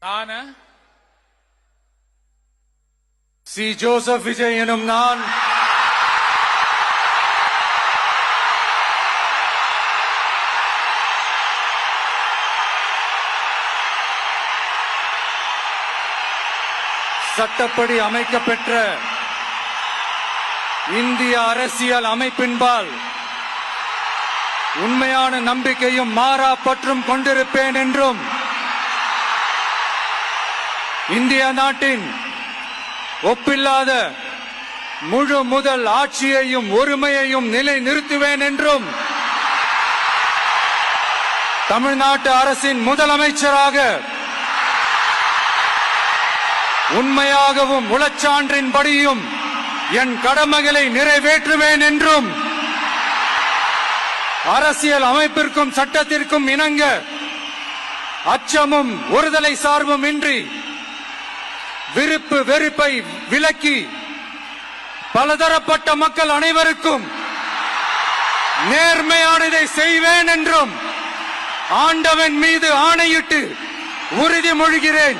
நான் C. Joseph Vijay எனும் நான் சட்டப்படி அமைக்கப்பெற்ற இந்திய அரசியல் அமைப்பின்பால் உண்மையான நம்பிக்கையும் மாறா பற்றும் கொண்டிருப்பேன் என்றும் இந்திய நாட்டின் ஒப்பில்லாத முழு முதல் ஆட்சியையும் ஒருமையையும் நிலை நிறுத்துவேன் என்றும் தமிழ்நாட்டு அரசின் முதலமைச்சராக உண்மையாகவும் உளச்சான்றின்படியும் என் கடமைகளை நிறைவேற்றுவேன் என்றும் அரசியல் அமைப்பிற்கும் சட்டத்திற்கும் இணங்க அச்சமும் ஒருதலை சார்பும் இன்றி விருப்பு வெறுப்பை விலக்கி பலதரப்பட்ட மக்கள் அனைவருக்கும் நேர்மையானதை செய்வேன் என்றும் ஆண்டவன் மீது ஆணையிட்டு உறுதிமொழிகிறேன்.